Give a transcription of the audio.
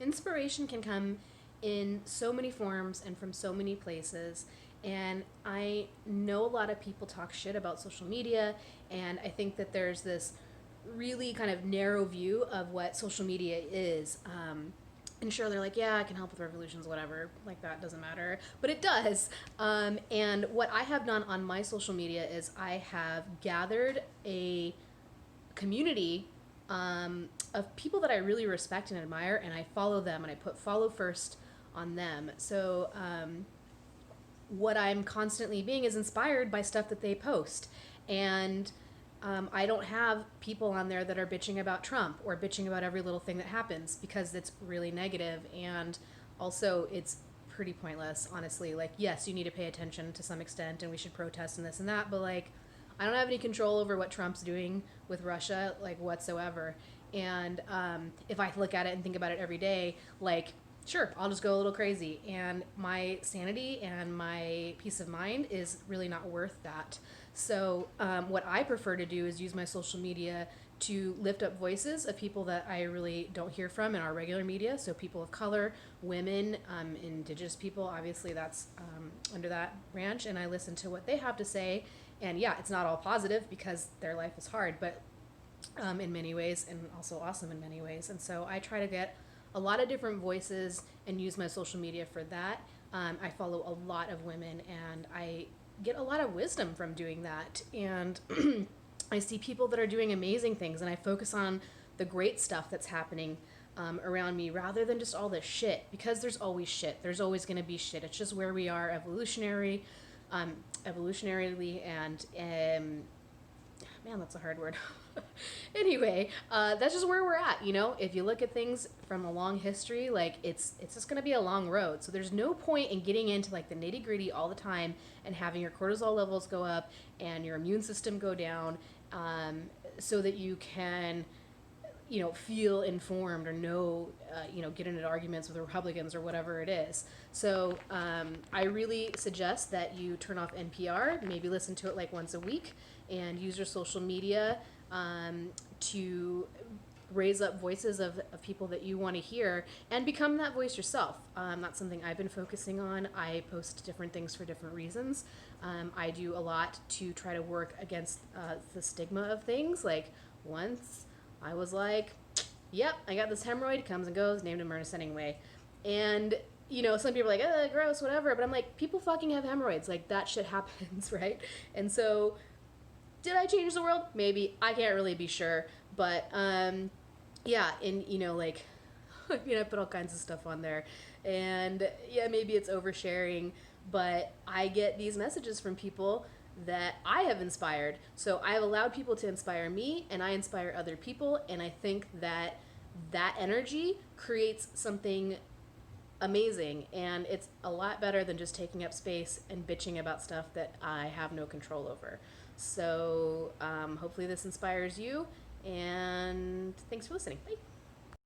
Inspiration can come in so many forms and from so many places. And I know a lot of people talk shit about social media, and I think that there's this really kind of narrow view of what social media is. And sure, they're like, yeah, I can help with revolutions, whatever. Like, that doesn't matter. But it does. And what I have done on my social media is I have gathered a community of people that I really respect and admire, and I follow them, and I put follow first on them. So what I'm constantly being is inspired by stuff that they post. And I don't have people on there that are bitching about Trump or bitching about every little thing that happens, because it's really negative, and also it's pretty pointless, honestly. Like, yes, you need to pay attention to some extent, and we should protest and this and that, but like, I don't have any control over what Trump's doing with Russia, like, whatsoever. And if I look at it and think about it every day, like, sure, I'll just go a little crazy. And my sanity and my peace of mind is really not worth that. So, what I prefer to do is use my social media to lift up voices of people that I really don't hear from in our regular media. So, people of color, women, indigenous people, obviously that's under that branch. And I listen to what they have to say. And yeah, it's not all positive because their life is hard, but in many ways, and also awesome in many ways. And so I try to get a lot of different voices and use my social media for that. I follow a lot of women, and I get a lot of wisdom from doing that. And I see people that are doing amazing things, and I focus on the great stuff that's happening around me rather than just all this shit, because there's always shit. There's always going to be shit. It's just where we are evolutionarily, and man, that's a hard word. Anyway, that's just where we're at. You know, if you look at things from a long history, like, it's just going to be a long road. So there's no point in getting into like the nitty gritty all the time and having your cortisol levels go up and your immune system go down, so that you can, you know, feel informed or know, get into arguments with Republicans or whatever it is. So I really suggest that you turn off NPR, maybe listen to it like once a week, and use your social media to raise up voices of people that you want to hear, and become that voice yourself. That's something I've been focusing on. I post different things for different reasons. I do a lot to try to work against the stigma of things. Like, once I was like, yep, I got this hemorrhoid, comes and goes, named him Ernest anyway. And, you know, some people are like, gross, whatever. But I'm like, people fucking have hemorrhoids. Like, that shit happens, right? And so, did I change the world? Maybe. I can't really be sure. But, yeah, and, you know, like, I put all kinds of stuff on there. And, yeah, maybe it's oversharing, but I get these messages from people that I have inspired. So I've allowed people to inspire me, and I inspire other people, and I think that that energy creates something amazing, and it's a lot better than just taking up space and bitching about stuff that I have no control over. So hopefully this inspires you, and thanks for listening. Bye.